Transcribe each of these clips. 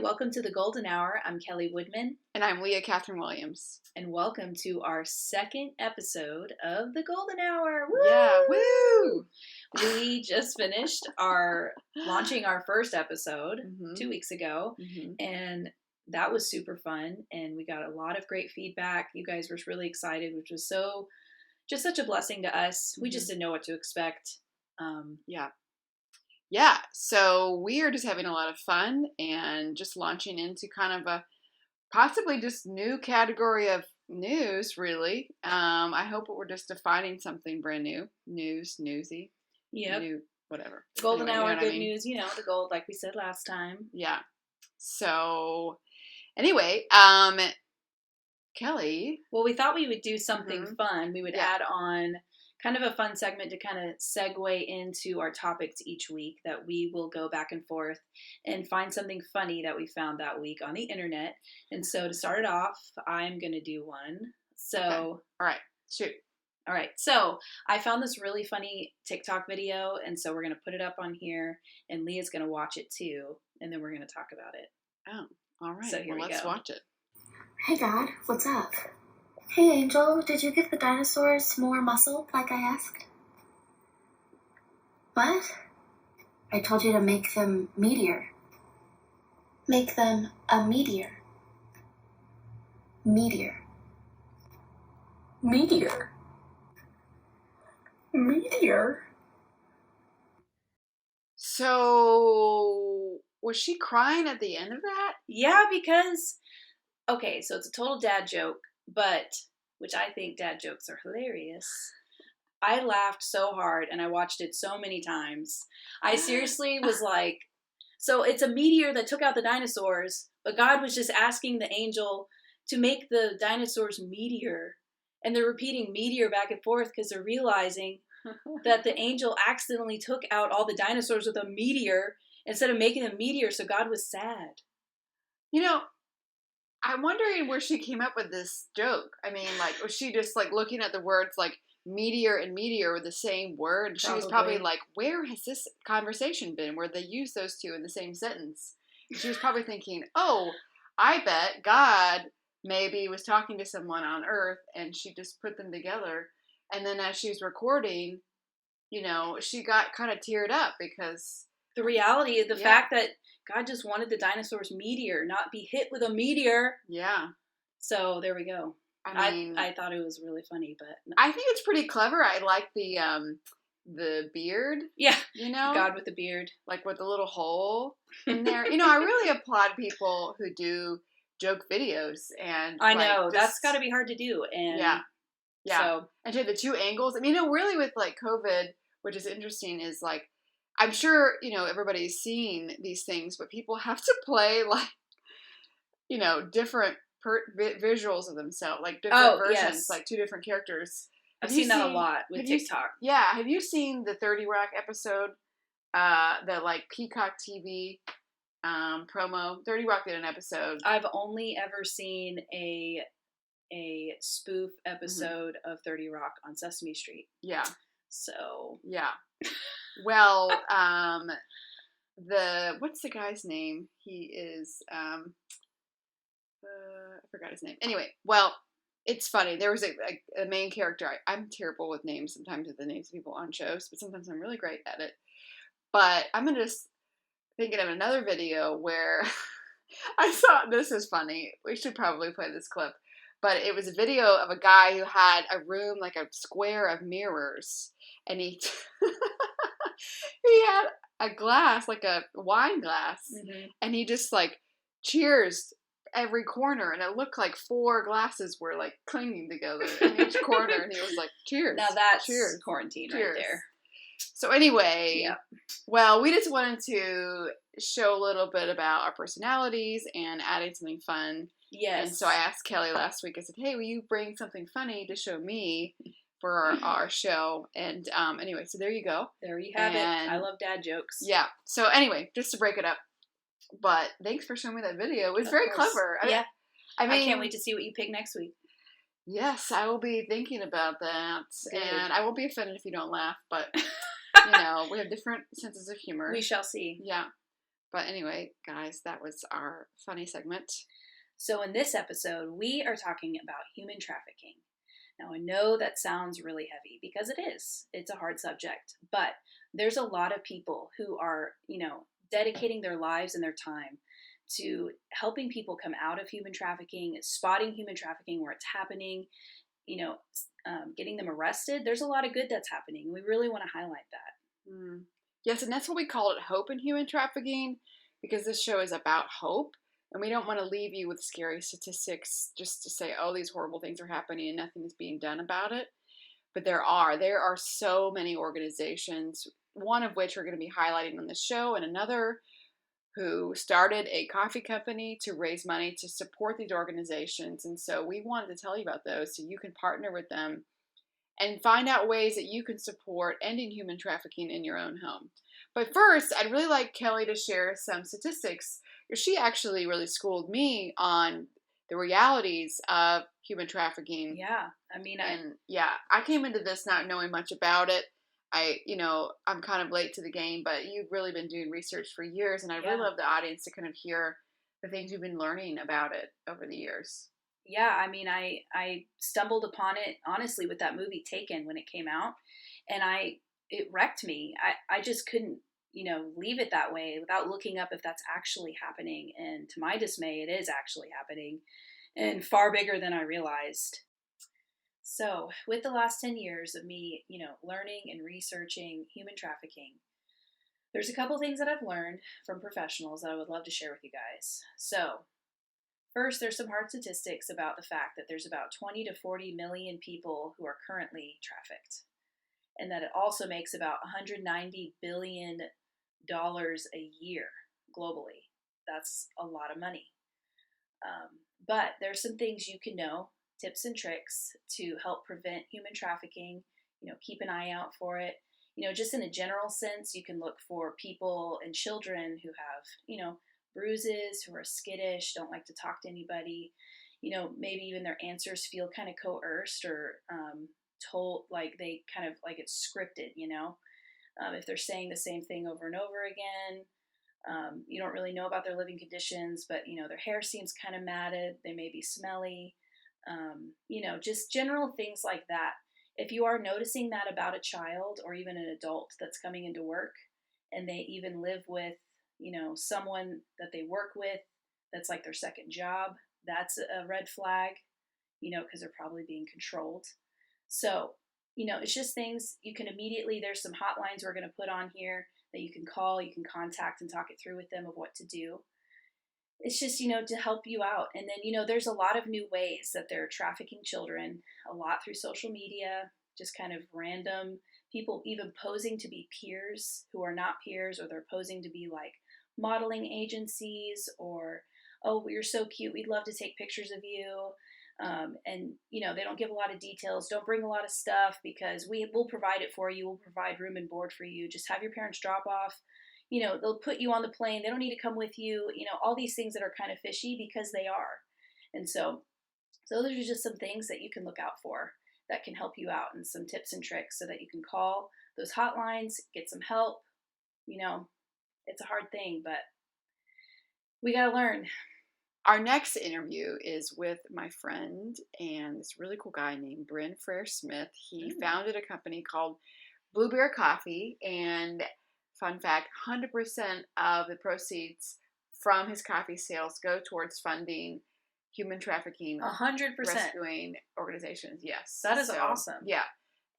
welcome to the Golden Hour. I'm Kelly Woodman. And I'm Leah Catherine Williams. And welcome to our second episode of the Golden Hour. Woo! Yeah, woo! We just finished launching our first episode 2 weeks ago, and that was super fun, and we got a lot of great feedback. You guys were really excited, which was just such a blessing to us. We just didn't know what to expect. Yeah, so we are just having a lot of fun and just launching into kind of a possibly just new category of news, really. I hope we're just defining something brand new. Newsy. Yep. New, whatever. Golden Hour, good news, the gold, like we said last time. Yeah. So, anyway, Kelly. Well, we thought we would do something fun. We would add on kind of a fun segment to kind of segue into our topics each week, that we will go back and forth and find something funny that we found that week on the internet. And so to start it off, I'm going to do one. So, okay. All right, shoot. All right. So I found this really funny TikTok video. And so we're going to put it up on here, and Leah's going to watch it too. And then we're going to talk about it. Oh, all right. So here let's watch it. Hey, God, what's up? Hey, Angel, did you give the dinosaurs more muscle like I asked? What? I told you to make them meteor. Make them a meteor. Meteor. Meteor. Meteor. So, was she crying at the end of that? Yeah, because, okay, so it's a total dad joke. But, which I think dad jokes are hilarious. I laughed so hard, and I watched it so many times. I seriously was like, so it's a meteor that took out the dinosaurs, but God was just asking the angel to make the dinosaurs meteor. And they're repeating meteor back and forth because they're realizing that the angel accidentally took out all the dinosaurs with a meteor instead of making them meteor, so God was sad. I'm wondering where she came up with this joke. I mean, was she just, looking at the words, meteor and meteor were the same word? She was probably like, where has this conversation been where they use those two in the same sentence? She was probably thinking, oh, I bet God maybe was talking to someone on Earth, and she just put them together. And then as she was recording, she got kind of teared up because the reality of the fact that God just wanted the dinosaurs meteor, not be hit with a meteor. Yeah. So there we go. I thought it was really funny, but I think it's pretty clever. I like the beard. Yeah. God with the beard. With the little hole in there. I really applaud people who do joke videos, and I know that's got to be hard to do. And yeah. So, and to the two angles. I mean, really with COVID, which is interesting, is I'm sure, everybody's seeing these things, but people have to play, different visuals of themselves, different versions, two different characters. I've seen that a lot with TikTok. Have you seen the 30 Rock episode, the, Peacock TV promo? 30 Rock did an episode. I've only ever seen a spoof episode of 30 Rock on Sesame Street. Yeah. So. Yeah. Well, what's the guy's name? He is, I forgot his name. Anyway, well, it's funny. There was a main character. I'm terrible with names sometimes, with the names of people on shows, but sometimes I'm really great at it. But I'm just thinking of another video where I saw, this is funny. We should probably play this clip. But it was a video of a guy who had a room, a square of mirrors, and he he had a glass, a wine glass, and he just cheers every corner, and it looked like 4 glasses were clinging together in each corner, and he was like, cheers. Now that's cheers. Quarantine cheers. Right there. So anyway, well, we just wanted to show a little bit about our personalities and adding something fun. Yes. And so I asked Kelly last week, I said, hey, will you bring something funny to show me for our show? And anyway, so there you go. There you have it. I love dad jokes. Yeah. So anyway, just to break it up. But thanks for showing me that video. It was very clever. Yeah. I mean, I can't wait to see what you pick next week. Yes, I will be thinking about that. Good. And I won't be offended if you don't laugh, but we have different senses of humor. We shall see. Yeah. But anyway, guys, that was our funny segment. So in this episode, we are talking about human trafficking. Now, I know that sounds really heavy because it is. It's a hard subject, but there's a lot of people who are, dedicating their lives and their time to helping people come out of human trafficking, spotting human trafficking where it's happening, you know, getting them arrested. There's a lot of good that's happening. We really want to highlight that. Yes, and that's what we call it, hope in human trafficking, because this show is about hope. And we don't want to leave you with scary statistics just to say, oh, these horrible things are happening and nothing is being done about it. But there are so many organizations, one of which we're going to be highlighting on the show, and another who started a coffee company to raise money to support these organizations. And so we wanted to tell you about those so you can partner with them and find out ways that you can support ending human trafficking in your own home. But first, I'd really like Kelly to share some statistics. She actually really schooled me on the realities of human trafficking. Yeah, I came into this not knowing much about it. I'm kind of late to the game, but you've really been doing research for years, and I really love the audience to kind of hear the things you've been learning about it over the years. Yeah, I stumbled upon it honestly with that movie Taken when it came out, and it wrecked me. I just couldn't, leave it that way without looking up if that's actually happening. And to my dismay, it is actually happening, and far bigger than I realized. So, with the last 10 years of me, learning and researching human trafficking, there's a couple things that I've learned from professionals that I would love to share with you guys. So, first, there's some hard statistics about the fact that there's about 20 to 40 million people who are currently trafficked, and that it also makes about $190 billion a year globally. That's a lot of money. But there's some things you can know, tips and tricks to help prevent human trafficking. Keep an eye out for it. Just in a general sense, you can look for people and children who have, bruises, who are skittish, don't like to talk to anybody. Maybe even their answers feel kind of coerced or told, like they kind of like it's scripted, if they're saying the same thing over and over again. You don't really know about their living conditions, but their hair seems kind of matted. They may be smelly. Just general things like that. If you are noticing that about a child or even an adult that's coming into work, and they even live with, someone that they work with that's like their second job, that's a red flag, because they're probably being controlled. So, it's just things you can immediately, there's some hotlines we're going to put on here that you can call, you can contact and talk it through with them of what to do. It's just, to help you out. And then, there's a lot of new ways that they're trafficking children, a lot through social media, just kind of random people even posing to be peers who are not peers, or they're posing to be like modeling agencies, or, oh, you're so cute, we'd love to take pictures of you. And they don't give a lot of details. Don't bring a lot of stuff because we'll provide it for you. We'll provide room and board for you. Just have your parents drop off. They'll put you on the plane. They don't need to come with you. All these things that are kind of fishy because they are. And so those are just some things that you can look out for that can help you out, and some tips and tricks so that you can call those hotlines, get some help. It's a hard thing, but we got to learn. Our next interview is with my friend and this really cool guy named Bryn Frere-Smith. He founded a company called Blueberry Coffee, and fun fact, 100% of the proceeds from his coffee sales go towards funding human trafficking 100% rescuing organizations. Yes. That is awesome. Yeah.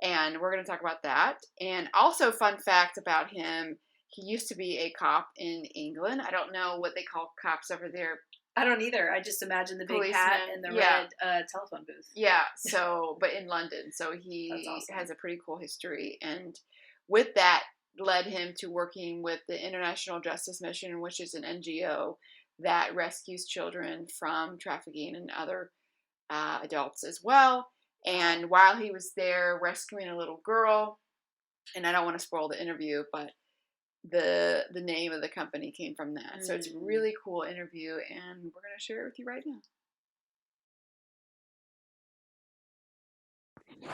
And we're going to talk about that. And also, fun fact about him, he used to be a cop in England. I don't know what they call cops over there. I don't either. I just imagine the big policeman hat and the red telephone booth. Yeah. So, but in London. So he awesome. has a pretty cool history. And with that led him to working with the International Justice Mission, which is an NGO that rescues children from trafficking and other adults as well. And while he was there rescuing a little girl, and I don't want to spoil the interview, but the name of the company came from that. So it's a really cool interview, and we're going to share it with you right now.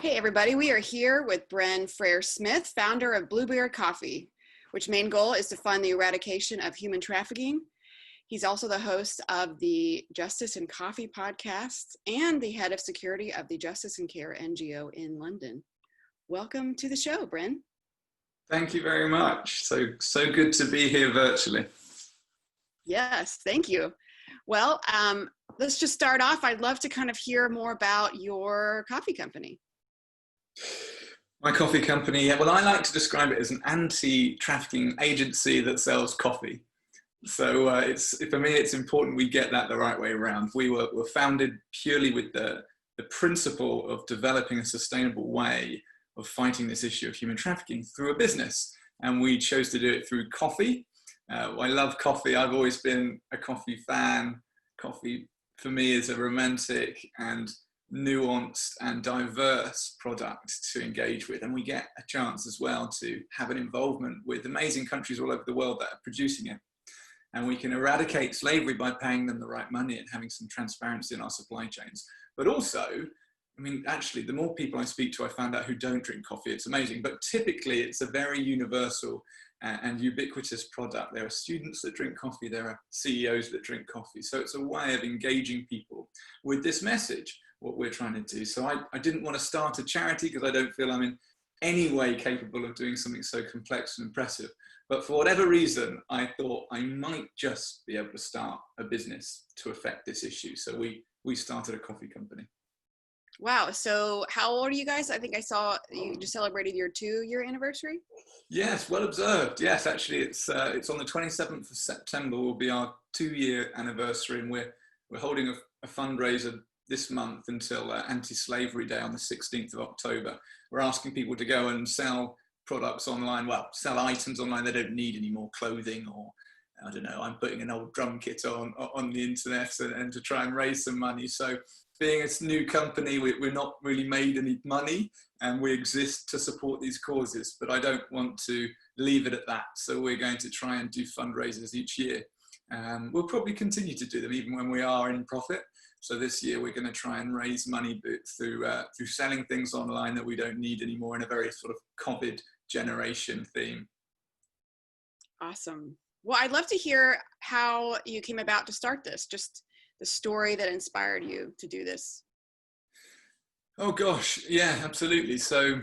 Hey everybody, we are here with Bryn Frere-Smith, founder of Blueberry Coffee. which main goal is to fund the eradication of human trafficking. He's also the host of the Justice and Coffee podcast and the head of security of the Justice and Care NGO in London. Welcome to the show, Bryn. Thank you very much. So good to be here virtually. Yes, thank you. Well, let's just start off. I'd love to kind of hear more about your coffee company. My coffee company, well, I like to describe it as an anti-trafficking agency that sells coffee. So for me, it's important we get that the right way around. We were founded purely with the principle of developing a sustainable way of fighting this issue of human trafficking through a business. And we chose to do it through coffee. I love coffee. I've always been a coffee fan. Coffee for me is a romantic and nuanced and diverse product to engage with. And we get a chance as well to have an involvement with amazing countries all over the world that are producing it. And we can eradicate slavery by paying them the right money and having some transparency in our supply chains. But also, I mean, actually, the more people I speak to, I found out who don't drink coffee. It's amazing. But typically, it's a very universal and ubiquitous product. There are students that drink coffee. There are CEOs that drink coffee. So it's a way of engaging people with this message, what we're trying to do. So I didn't want to start a charity because I don't feel I'm in any way capable of doing something so complex and impressive. But for whatever reason, I thought I might just be able to start a business to affect this issue. So we started a coffee company. Wow. So how old are you guys? I think I saw you just celebrated your 2-year anniversary. Yes, well observed. Yes, actually, it's on the 27th of September will be our 2-year anniversary, and we're holding a fundraiser this month until Anti-Slavery Day on the 16th of October. We're asking people to go and sell products online, sell items online they don't need anymore, clothing, or I don't know, I'm putting an old drum kit on the internet and to try and raise some money. So being a new company, we're not really made any money and we exist to support these causes, but I don't want to leave it at that. So we're going to try and do fundraisers each year. We'll probably continue to do them even when we are in profit. So this year we're going to try and raise money through selling things online that we don't need anymore in a very sort of COVID generation theme. Awesome. Well, I'd love to hear how you came about to start this, just the story that inspired you to do this. Oh gosh, yeah, absolutely. So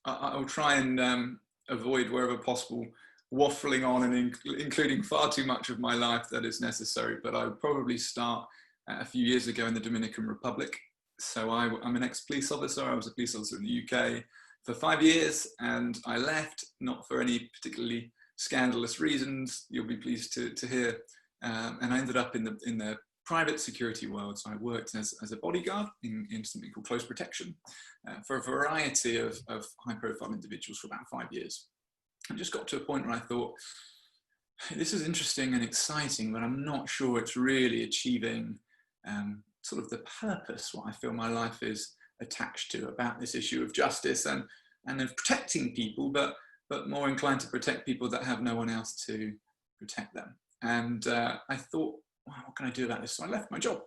I'll try and avoid wherever possible waffling on and including far too much of my life that is necessary, but I would probably start a few years ago in the Dominican Republic. So I'm an ex-police officer. I was a police officer in the UK for 5 years, and I left not for any particularly scandalous reasons, you'll be pleased to hear. And I ended up in the private security world. So I worked as a bodyguard in something called close protection for a variety of high-profile individuals for about 5 years. I just got to a point where I thought, this is interesting and exciting, but I'm not sure it's really achieving sort of the purpose, what I feel my life is attached to about this issue of justice and of protecting people, but more inclined to protect people that have no one else to protect them. And I thought, wow, what can I do about this? So I left my job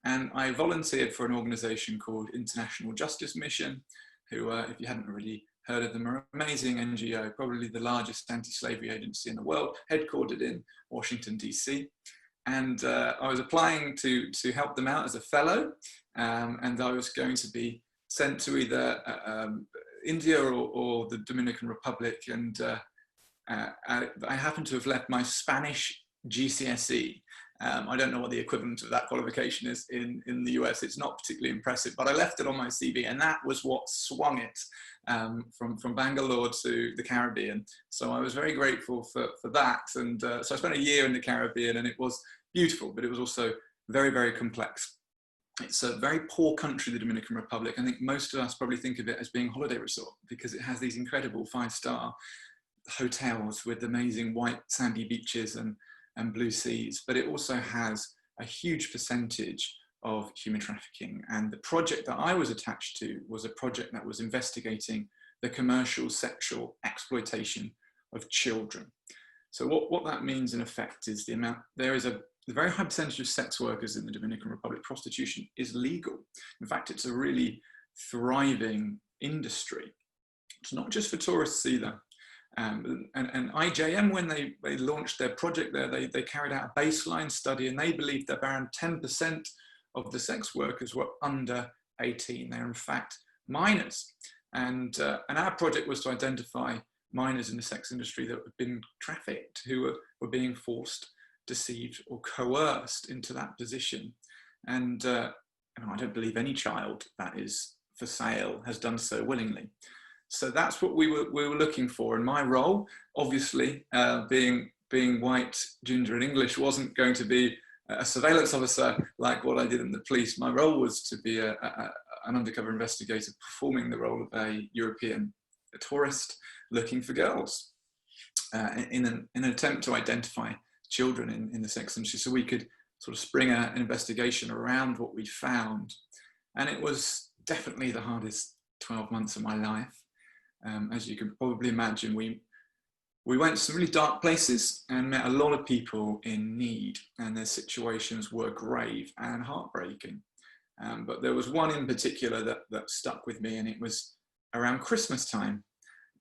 and I volunteered for an organization called International Justice Mission, who, if you hadn't already heard of them, are an amazing NGO, probably the largest anti-slavery agency in the world, headquartered in Washington, DC. And I was applying to help them out as a fellow, and I was going to be sent to either India or the Dominican Republic. And I happened to have left my Spanish GCSE. I don't know what the equivalent of that qualification is in the US. It's not particularly impressive, but I left it on my CV, and that was what swung it from Bangalore to the Caribbean. So I was very grateful for that. And so I spent a year in the Caribbean, and it was beautiful, but it was also very, very complex. It's a very poor country, the Dominican Republic. I think most of us probably think of it as being a holiday resort because it has these incredible 5-star hotels with amazing white sandy beaches and blue seas, but it also has a huge percentage of human trafficking. And the project that I was attached to was a project that was investigating the commercial sexual exploitation of children. So what that means in effect is there is a very high percentage of sex workers in the Dominican Republic. Prostitution is legal. In fact, it's a really thriving industry. It's not just for tourists either. And IJM, when they launched their project there, they carried out a baseline study, and they believed that around 10% of the sex workers were under 18. They're in fact minors. And our project was to identify minors in the sex industry that had been trafficked, who were being forced, deceived, or coerced into that position. And I don't believe any child that is for sale has done so willingly. So that's what we were looking for. And my role, obviously, being white, ginger, and English, wasn't going to be a surveillance officer like what I did in the police. My role was to be an undercover investigator performing the role of a European tourist looking for girls in an attempt to identify children in the sex industry, so we could sort of spring an investigation around what we'd found. And it was definitely the hardest 12 months of my life. As you can probably imagine, we went to some really dark places and met a lot of people in need, and their situations were grave and heartbreaking. But there was one in particular that stuck with me, and it was around Christmas time.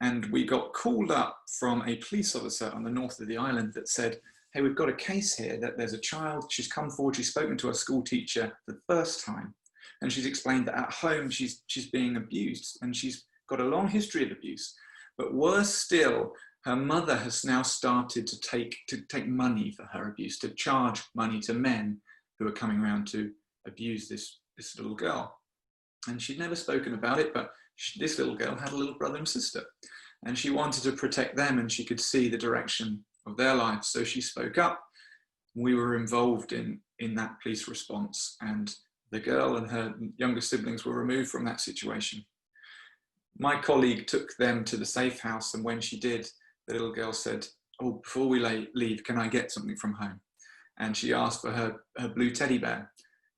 And we got called up from a police officer on the north of the island that said, hey, we've got a case here that there's a child, she's come forward, she's spoken to a school teacher for the first time, and she's explained that at home she's being abused, and she's got a long history of abuse. But worse still, her mother has now started to take money for her abuse, to charge money to men who are coming around to abuse this little girl. And she'd never spoken about it, but this little girl had a little brother and sister, and she wanted to protect them, and she could see the direction of their lives. So she spoke up. We were involved in that police response, and the girl and her younger siblings were removed from that situation. My colleague took them to the safe house, and when she did, the little girl said, oh, before we leave, can I get something from home? And she asked for her blue teddy bear.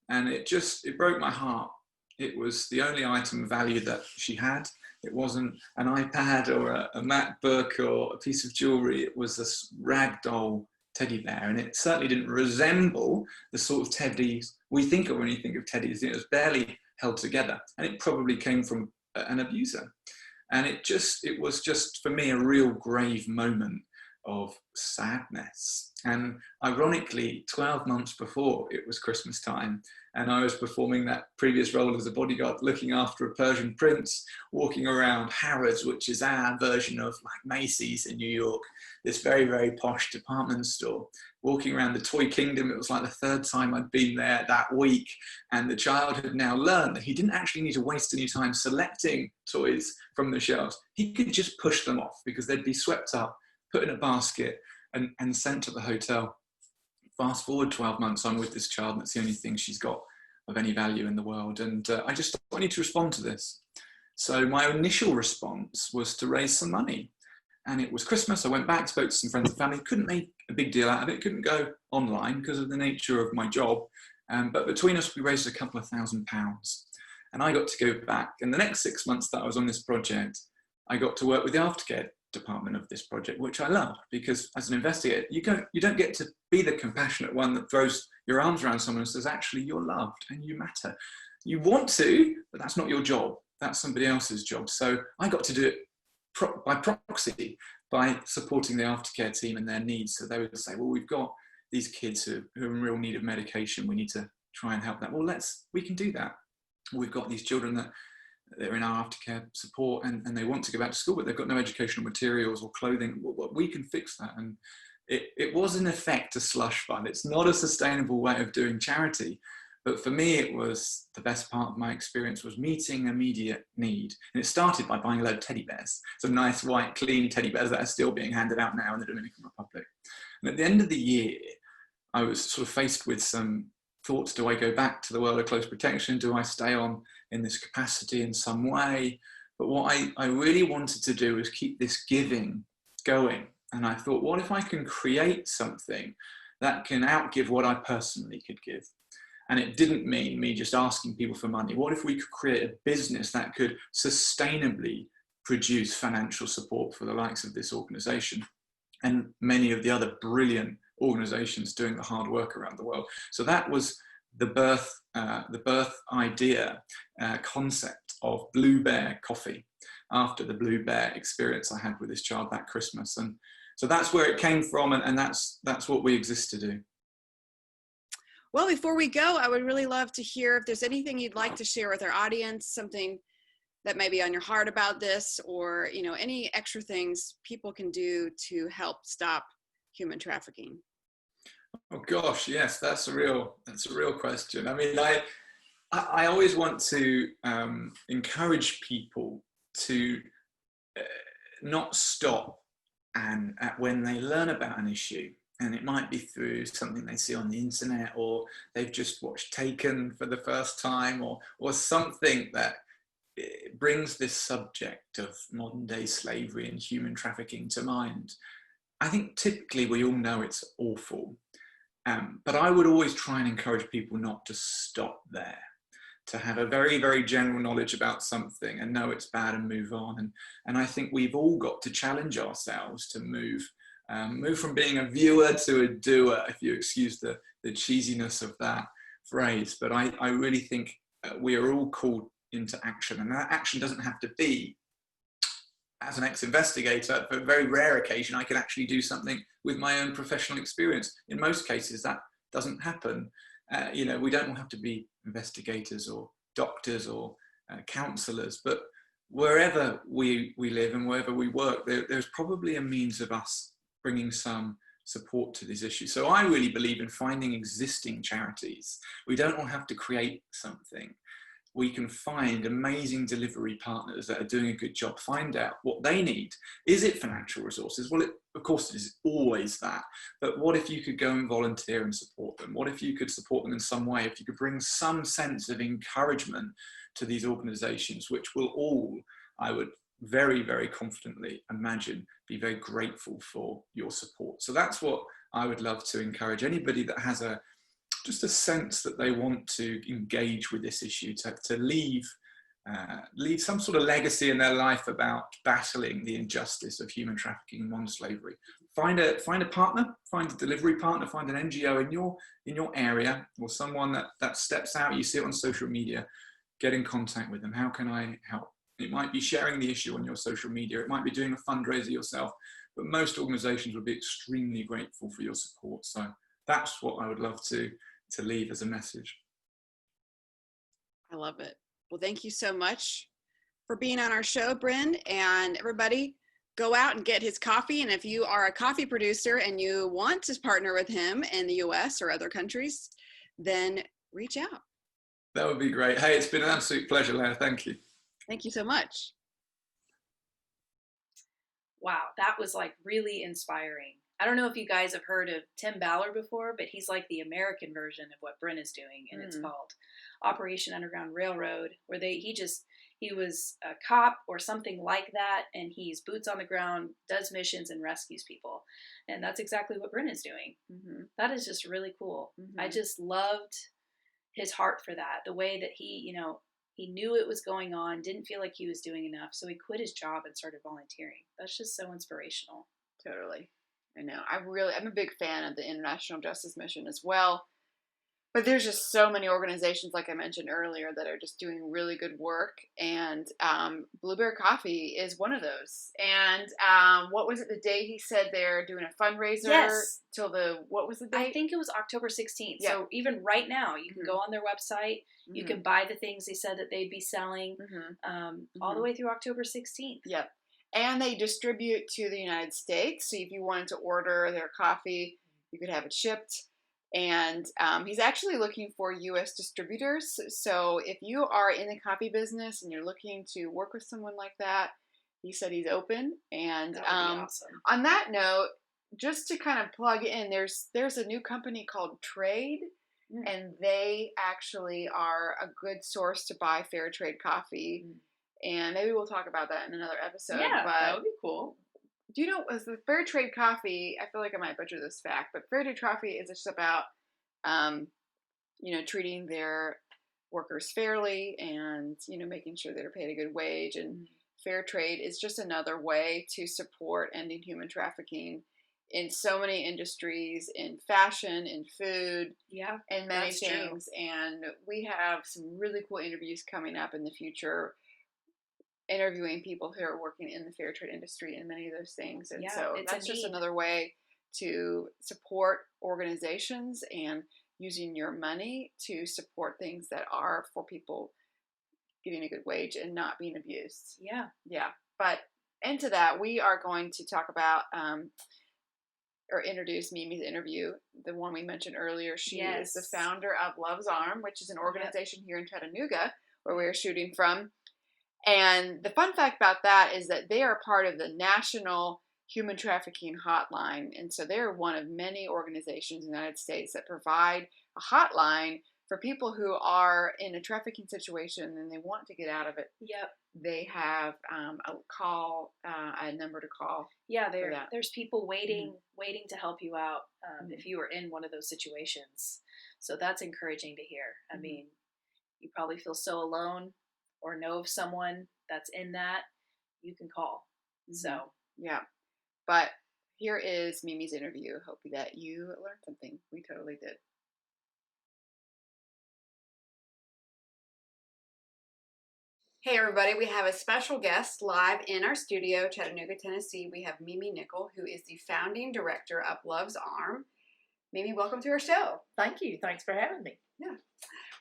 And it broke my heart. It was the only item of value that she had. It wasn't an iPad or a MacBook or a piece of jewelry. It was a ragdoll teddy bear. And it certainly didn't resemble the sort of teddies we think of when you think of teddies. It was barely held together. And it probably came from an abuser. And it was just for me a real grave moment of sadness. And ironically, 12 months before it was Christmas time, and I was performing that previous role as a bodyguard, looking after a Persian prince, walking around Harrods, which is our version of like Macy's in New York, this very, very posh department store, walking around the Toy Kingdom. It was like the third time I'd been there that week. And the child had now learned that he didn't actually need to waste any time selecting toys from the shelves. He could just push them off because they'd be swept up, put in a basket, and sent to the hotel. Fast forward 12 months, I'm with this child, and that's the only thing she's got of any value in the world. And I need to respond to this. So my initial response was to raise some money. And it was Christmas. I went back, spoke to some friends and family, couldn't make a big deal out of it, couldn't go online because of the nature of my job. But between us, we raised a couple of £1,000. And I got to go back. And the next 6 months that I was on this project, I got to work with the aftercare department of this project, which I loved, because as an investigator, you don't get to be the compassionate one that throws your arms around someone and says, actually, you're loved and you matter. You want to, but that's not your job. That's somebody else's job. So I got to do it by proxy, by supporting the aftercare team and their needs. So they would say, well, we've got these kids who are in real need of medication. We need to try and help them. Well, we can do that. We've got these children that they're in our aftercare support and they want to go back to school, but they've got no educational materials or clothing. Well, we can fix that. And it was in effect a slush fund. It's not a sustainable way of doing charity. But for me, it was the best part of my experience was meeting immediate need. And it started by buying a load of teddy bears, some nice, white, clean teddy bears that are still being handed out now in the Dominican Republic. And at the end of the year, I was sort of faced with some thoughts. Do I go back to the world of close protection? Do I stay on in this capacity in some way? But what I really wanted to do was keep this giving going. And I thought, what if I can create something that can outgive what I personally could give? And it didn't mean me just asking people for money. What if we could create a business that could sustainably produce financial support for the likes of this organization and many of the other brilliant organizations doing the hard work around the world? So that was the birth idea concept of Blue Bear Coffee. after the Blue Bear experience I had with this child that Christmas. And so that's where it came from, and that's what we exist to do. Well, before we go, I would really love to hear if there's anything you'd like to share with our audience, something that may be on your heart about this, or, you know, any extra things people can do to help stop human trafficking. Oh gosh, yes, that's a real question. I mean, I always want to encourage people to not stop and when they learn about an issue, and it might be through something they see on the internet, or they've just watched Taken for the first time, or something that brings this subject of modern day slavery and human trafficking to mind. I think typically we all know it's awful, but I would always try and encourage people not to stop there, to have a very, very general knowledge about something and know it's bad and move on. And I think we've all got to challenge ourselves to move from being a viewer to a doer, if you excuse the cheesiness of that phrase. But I really think we are all called into action, and that action doesn't have to be, as an ex-investigator, for a very rare occasion, I can actually do something with my own professional experience. In most cases, that doesn't happen. You know, we don't have to be investigators or doctors or counsellors, but wherever we live and wherever we work, there's probably a means of us bringing some support to these issues. So I really believe in finding existing charities. We don't all have to create something. We can find amazing delivery partners that are doing a good job, find out what they need. Is it financial resources? Well, of course, it is always that. But what if you could go and volunteer and support them? What if you could support them in some way? If you could bring some sense of encouragement to these organizations, which will all, I would very, very confidently imagine, be very grateful for your support. So that's what I would love to encourage anybody that has just a sense that they want to engage with this issue, to leave some sort of legacy in their life about battling the injustice of human trafficking and modern slavery. Find a partner, find a delivery partner, find an NGO in your area, or someone that steps out. You see it on social media. Get in contact with them. How can I help? It might be sharing the issue on your social media. It might be doing a fundraiser yourself. But most organizations would be extremely grateful for your support. So that's what I would love to leave as a message. I love it. Well, thank you so much for being on our show, Bryn, and everybody go out and get his coffee. And if you are a coffee producer and you want to partner with him in the US or other countries, then reach out. That would be great. Hey, it's been an absolute pleasure, Leah. Thank you. Thank you so much. Wow, that was like really inspiring. I don't know if you guys have heard of Tim Ballard before, but he's like the American version of what Bryn is doing, and it's called Operation Underground Railroad, where he was a cop or something like that, and he's boots on the ground, does missions, and rescues people. And that's exactly what Bryn is doing. Mm-hmm. That is just really cool. Mm-hmm. I just loved his heart for that, the way that he knew it was going on, didn't feel like he was doing enough, so he quit his job and started volunteering. That's just so inspirational. Totally. I know. I'm a big fan of the International Justice Mission as well. But there's just so many organizations, like I mentioned earlier, that are just doing really good work. And Blue Bear Coffee is one of those. And what was it, the day he said they're doing a fundraiser? Yes. What was the date? I think it was October 16th. Yeah. So even right now, you can go on their website. Mm-hmm. You can buy the things they said that they'd be selling all the way through October 16th. Yep. And they distribute to the United States. So if you wanted to order their coffee, you could have it shipped. And he's actually looking for U.S. distributors. So if you are in the coffee business and you're looking to work with someone like that, he said he's open. And that would be awesome. On that note, just to kind of plug in, there's a new company called Trade, and they actually are a good source to buy fair trade coffee. And maybe we'll talk about that in another episode. Yeah, but that would be cool. Do you know, as the fair trade coffee, I feel like I might butcher this fact, but fair trade coffee is just about, treating their workers fairly and, making sure they're paid a good wage. And fair trade is just another way to support ending human trafficking in so many industries, in fashion, in food, and many things. True. And we have some really cool interviews coming up in the future interviewing people who are working in the fair trade industry and many of those things. And Yeah, so it's that's a just need. another way to support organizations and using your money to support things that are for people getting a good wage and not being abused. Yeah. Yeah. But into that, we are going to talk about or introduce Mimi's interview, the one we mentioned earlier. She is the founder of Love's Arm, which is an organization here in Chattanooga where we're shooting from. And the fun fact about that is that they are part of the National Human Trafficking Hotline. And so they're one of many organizations in the United States that provide a hotline for people who are in a trafficking situation and they want to get out of it. Yep. They have a number to call. Yeah, there's people waiting to help you out if you are in one of those situations. So that's encouraging to hear. I mean, you probably feel so alone or know of someone that's in that, you can call. So, yeah. But here is Mimi's interview. Hope that you learned something. We totally did. Hey everybody, we have a special guest live in our studio, Chattanooga, Tennessee. We have Mimi Nickel, who is the founding director of Love's Arm. Mimi, welcome to our show. Thank you. Thanks for having me. Yeah.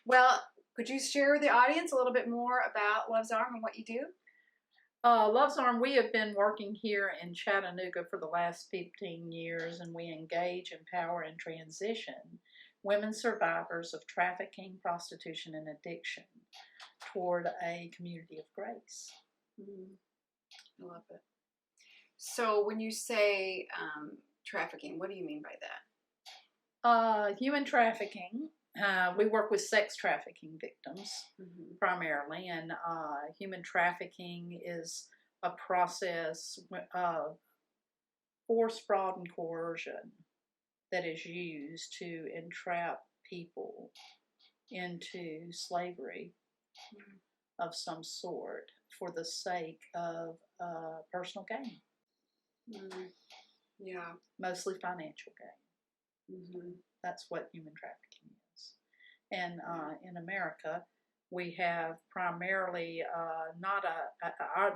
Well, could you share with the audience a little bit more about Love's Arm and what you do? Love's Arm, we have been working here in Chattanooga for the last 15 years, and we engage, empower, and transition women survivors of trafficking, prostitution, and addiction toward a community of grace. I love it. So when you say trafficking, what do you mean by that? Human trafficking. We work with sex trafficking victims primarily, and human trafficking is a process of force, fraud, and coercion that is used to entrap people into slavery of some sort for the sake of personal gain. Yeah. Mostly financial gain. That's what human trafficking is. And in America, we have primarily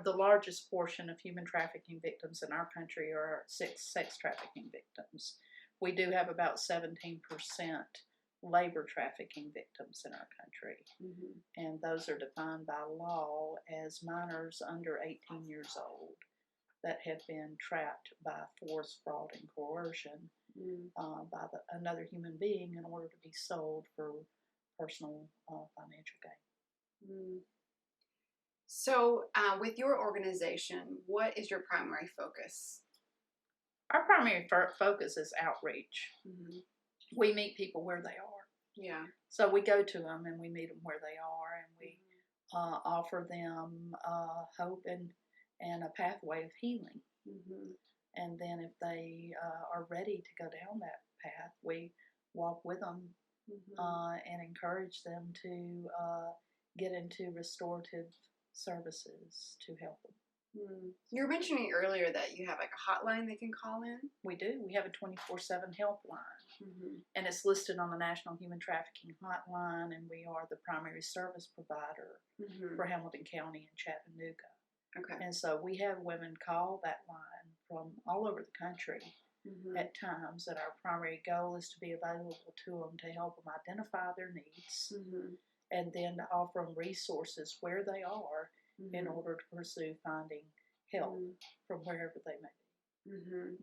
the largest portion of human trafficking victims in our country are sex trafficking victims. We do have about 17% labor trafficking victims in our country. And those are defined by law as minors under 18 years old that have been trapped by force, fraud, and coercion by another human being in order to be sold for personal financial gain. So with your organization, what is your primary focus? Our primary focus is outreach. We meet people where they are. Yeah. So we go to them and we meet them where they are, and we offer them hope and a pathway of healing. And then if they are ready to go down that path, we walk with them and encourage them to get into restorative services to help them. You were mentioning earlier that you have like a hotline they can call in. We do. We have a 24/7 helpline, and it's listed on the National Human Trafficking Hotline, and we are the primary service provider for Hamilton County and Chattanooga. Okay. And so we have women call that line from all over the country at times, and our primary goal is to be available to them to help them identify their needs and then to offer them resources where they are in order to pursue finding help from wherever they may be.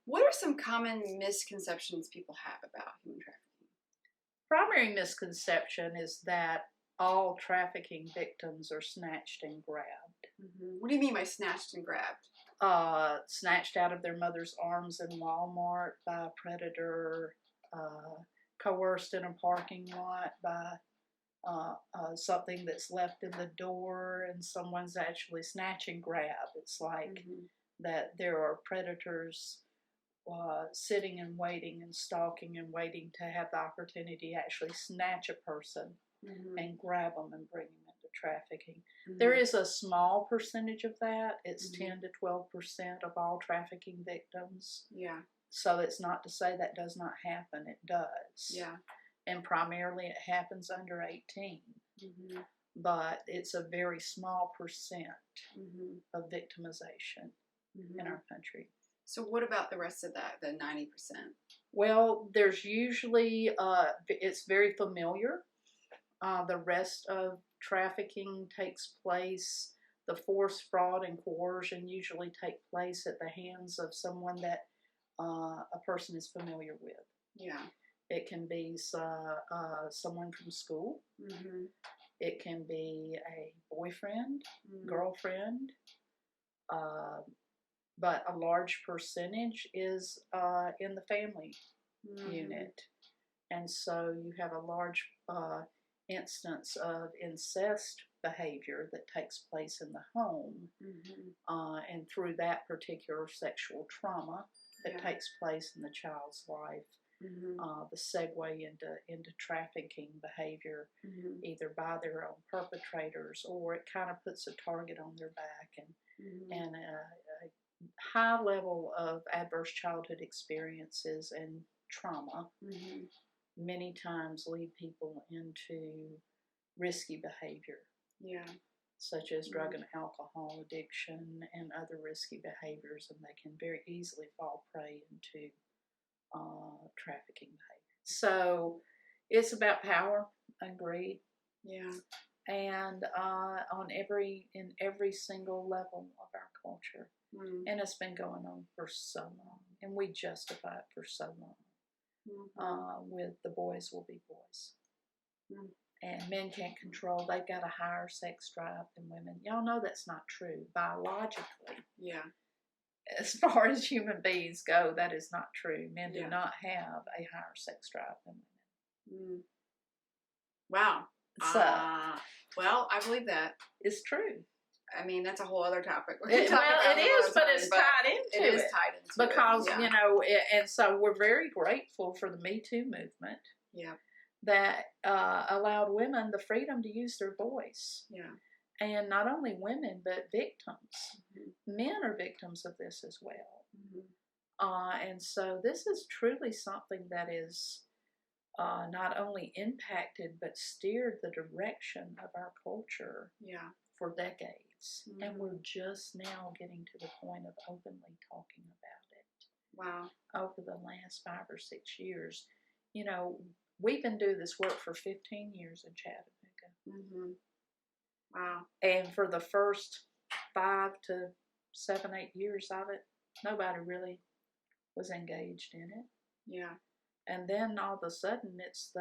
What are some common misconceptions people have about human trafficking? Primary misconception is that all trafficking victims are snatched and grabbed. What do you mean by snatched and grabbed? Snatched out of their mother's arms in Walmart by a predator, coerced in a parking lot by something that's left in the door, and someone's actually snatch and grab. It's like that there are predators sitting and waiting and stalking and waiting to have the opportunity to actually snatch a person and grab them and bring them into trafficking. There is a small percentage of that. It's 10 to 12% of all trafficking victims. Yeah. So it's not to say that does not happen. It does. Yeah. And primarily it happens under 18. but it's a very small percent Mm-hmm. of victimization in our country. So what about the rest of that, the 90%? Well, there's usually, it's very familiar. The rest of trafficking takes place, the force, fraud, and coercion usually take place at the hands of someone that a person is familiar with. Yeah. It can be someone from school. Mm-hmm. It can be a boyfriend, Mm-hmm. girlfriend, but a large percentage is in the family unit. And so you have a large instance of incest behavior that takes place in the home, and through that particular sexual trauma that takes place in the child's life, the segue into trafficking behavior, either by their own perpetrators, or it kind of puts a target on their back, and a high level of adverse childhood experiences and trauma many times lead people into risky behavior. Yeah. Such as drug and alcohol addiction and other risky behaviors, and they can very easily fall prey into trafficking behavior. So it's about power and greed. Yeah. And in every single level of our culture. And it's been going on for so long, and we justify it for so long. With the boys will be boys. And men can't control, they've got a higher sex drive than women. Y'all know that's not true biologically. Yeah. As far as human beings go, that is not true. Men do not have a higher sex drive than women. Wow. So, well, I believe that. It's true. I mean, that's a whole other topic. It is, but it's tied into it. It is tied into because, it. you know, and so we're very grateful for the Me Too movement. Yeah. That allowed women the freedom to use their voice. Yeah. And not only women, but victims. Men are victims of this as well. And so this is truly something that is not only impacted, but steered the direction of our culture for decades. And we're just now getting to the point of openly talking about it. Wow. Over the last 5 or 6 years. You know, we've been doing this work for 15 years in Chattanooga. Wow. And for the first 5 to 7, 8 years of it, nobody really was engaged in it. Yeah. And then all of a sudden it's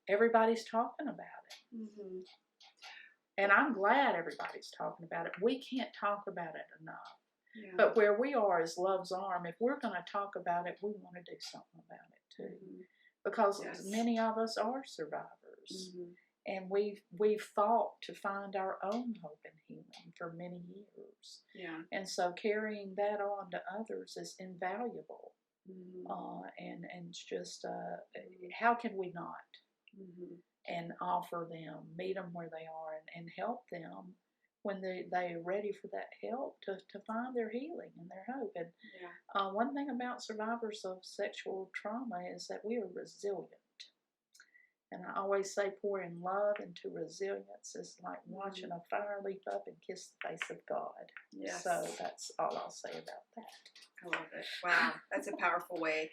everybody's talking about it. And I'm glad everybody's talking about it. We can't talk about it enough. Yeah. But where we are is Love's Arm. If we're going to talk about it, we want to do something about it too. Because many of us are survivors. And we've fought to find our own hope and healing for many years. Yeah. And so carrying that on to others is invaluable. And it's just, how can we not? And offer them, meet them where they are, and help them when they're ready for that help to find their healing and their hope. And one thing about survivors of sexual trauma is that we are resilient. And I always say pouring love into resilience is like watching a fire leap up and kiss the face of God. Yes. So that's all I'll say about that. I love it. Wow, that's a powerful way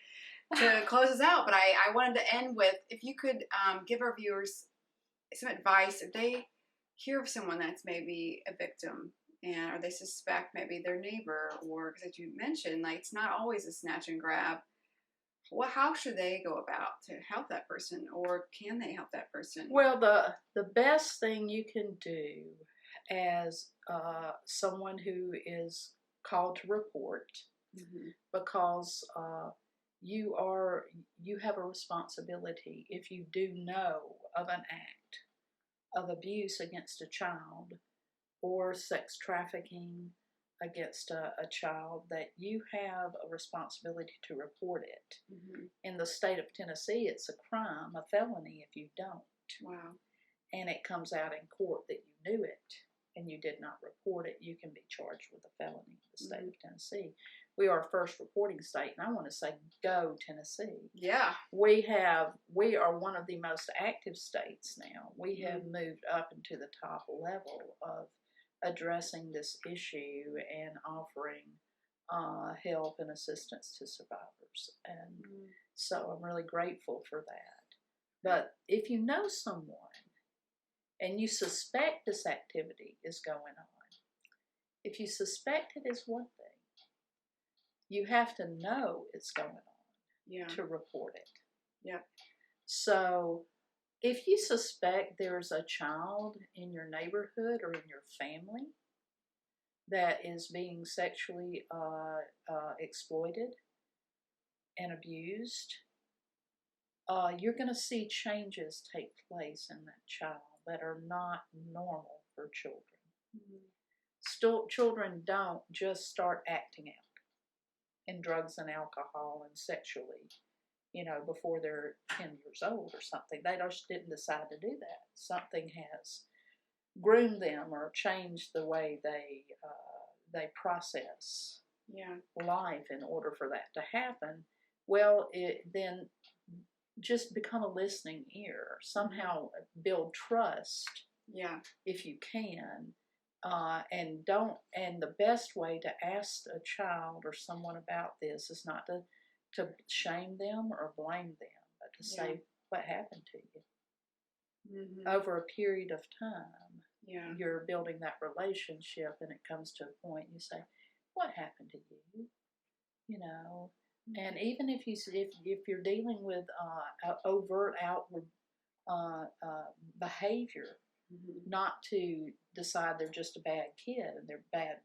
to close us out. But I wanted to end with, if you could give our viewers some advice, if they hear of someone that's maybe a victim, or they suspect maybe their neighbor, or because as you mentioned, like it's not always a snatch and grab. How should they go about to help that person, or can they help that person? Well, the best thing you can do as someone who is called to report, because you have a responsibility if you do know of an act of abuse against a child or sex trafficking against a child, that you have a responsibility to report it. In the state of Tennessee, it's a crime, a felony if you don't. Wow. And it comes out in court that you knew it. and you did not report it, you can be charged with a felony in the state of Tennessee. We are a first reporting state, and I want to say, go Tennessee. Yeah. We are one of the most active states now. We have moved up into the top level of addressing this issue and offering help and assistance to survivors. And so I'm really grateful for that. But if you know someone and you suspect this activity is going on, if you suspect it is one thing, you have to know it's going on to report it. Yeah. So if you suspect there's a child in your neighborhood or in your family that is being sexually exploited and abused, you're going to see changes take place in that child that are not normal for children. Children don't just start acting out in drugs and alcohol and sexually, before they're 10 years old or something. They just didn't decide to do that. Something has groomed them or changed the way they process life in order for that to happen. Well, then just become a listening ear. Somehow build trust, if you can. And the best way to ask a child or someone about this is not to shame them or blame them, but to say what happened to you. Over a period of time, you're building that relationship, and it comes to a point you say, what happened to you? And even if you're dealing with overt outward behavior, not to decide they're just a bad kid and they're bad,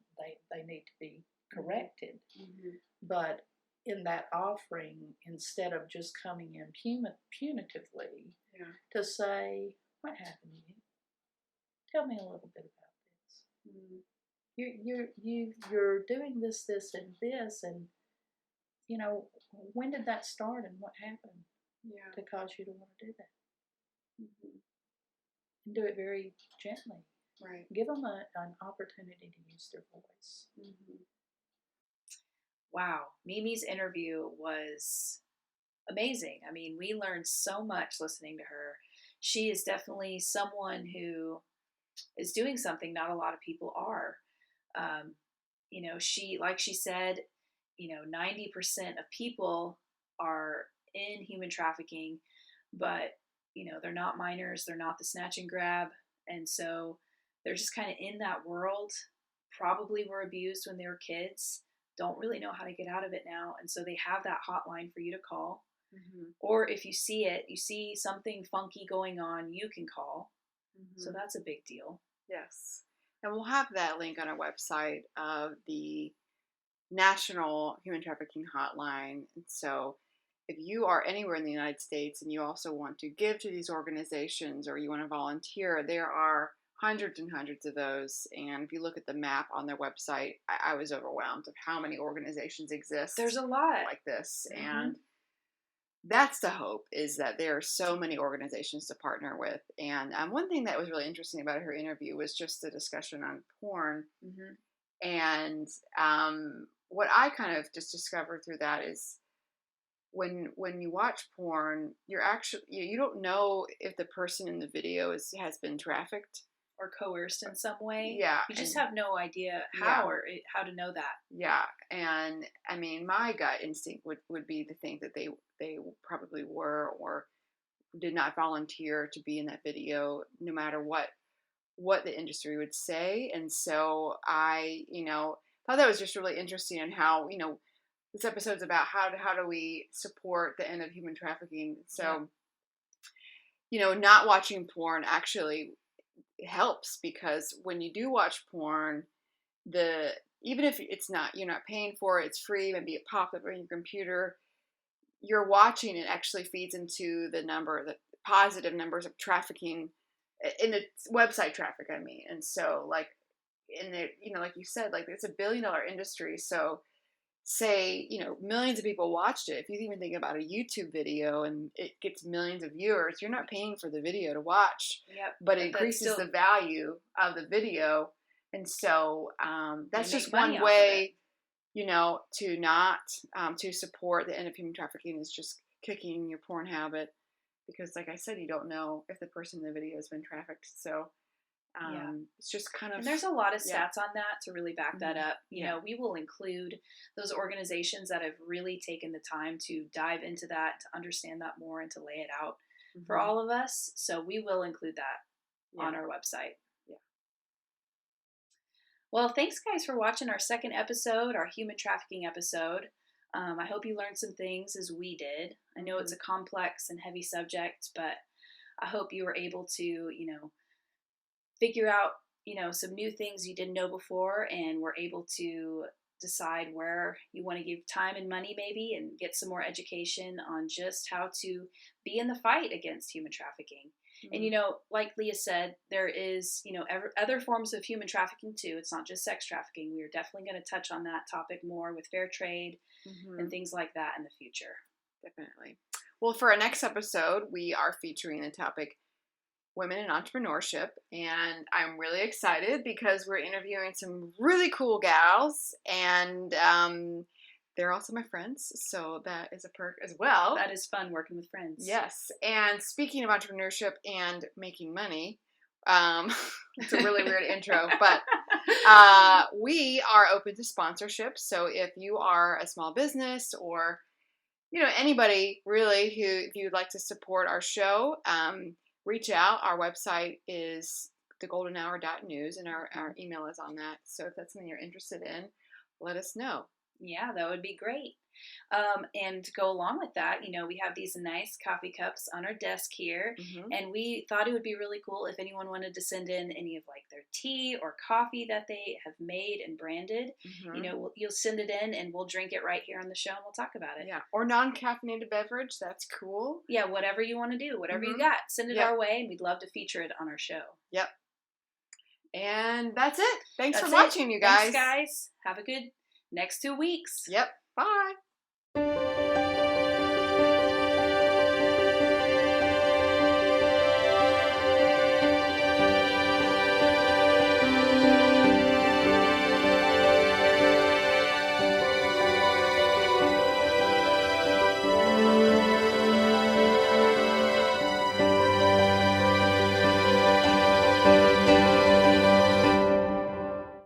they need to be corrected. But in that offering, instead of just coming in punitively, to say, what happened to you? Tell me a little bit about this. You're doing this, and this, and when did that start and what happened to cause you to want to do that? And do it very gently. Right. Give them an opportunity to use their voice. Wow, Mimi's interview was amazing. I mean, we learned so much listening to her. She is definitely someone who is doing something not a lot of people are. Like she said, 90% of people are in human trafficking, but they're not minors, they're not the snatch and grab, and so they're just kind of in that world, probably were abused when they were kids, don't really know how to get out of it now, and so they have that hotline for you to call. Or if you see something funky going on, you can call. So that's a big deal. Yes. And we'll have that link on our website of the National Human Trafficking Hotline. And so if you are anywhere in the United States and you also want to give to these organizations or you want to volunteer, there are hundreds and hundreds of those. And if you look at the map on their website, I was overwhelmed of how many organizations exist. There's a lot like this. And that's the hope, is that there are so many organizations to partner with. And one thing that was really interesting about her interview was just the discussion on porn. And what I kind of just discovered through that is when you watch porn, you're actually, you don't know if the person in the video has been trafficked or coerced in some way. You just have no idea how or how to know that. And I mean, my gut instinct would be to think that they probably were or did not volunteer to be in that video, no matter what the industry would say. And so I thought that was just really interesting, and how this episode's about how do we support the end of human trafficking. So not watching porn actually helps, because when you do watch porn, even if you're not paying for it, it's free, maybe it popped up on your computer, you're watching, it actually feeds into the positive numbers of trafficking in the website traffic, I mean. And so like like you said, like it's $1 billion industry. So say, millions of people watched it. If you even think about a YouTube video and it gets millions of viewers, you're not paying for the video to watch, but it increases the value of the video. And so that's They just make money one off of way, you know, to not to support the end of human trafficking is just kicking your porn habit, because like I said, you don't know if the person in the video has been trafficked. So it's just kind of, and there's a lot of yeah. stats on that to really back that up. You know, we will include those organizations that have really taken the time to dive into that, to understand that more, and to lay it out for all of us. So we will include that on our website. Yeah. Well, thanks guys for watching our second episode, our human trafficking episode. I hope you learned some things as we did. I know it's a complex and heavy subject, but I hope you were able to, you know, figure out, you know, some new things you didn't know before, and were able to decide where you want to give time and money maybe, and get some more education on just how to be in the fight against human trafficking. And, you know, like Leah said, there is, you know, other forms of human trafficking too. It's not just sex trafficking. We are definitely going to touch on that topic more with fair trade and things like that in the future. Definitely. Well, for our next episode, we are featuring the topic women in entrepreneurship, and I'm really excited because we're interviewing some really cool gals, and they're also my friends, so that is a perk as well. That is fun, working with friends. Yes. And speaking of entrepreneurship and making money, it's a really weird intro, but we are open to sponsorships. So if you are a small business, or, you know, anybody really who, if you'd like to support our show, reach out. Our website is thegoldenhour.news, and our email is on that. So if that's something you're interested in, let us know. Yeah, that would be great. And to go along with that, you know, we have these nice coffee cups on our desk here, and we thought it would be really cool if anyone wanted to send in any of like their tea or coffee that they have made and branded. You know, you'll send it in, and we'll drink it right here on the show, and we'll talk about it. Yeah, or non-caffeinated beverage. That's cool. Yeah, whatever you want to do, whatever you got, send it our way, and we'd love to feature it on our show. Yep. And that's it. Thanks for watching, you guys. Thanks, guys. Have a good next 2 weeks. Yep. Bye.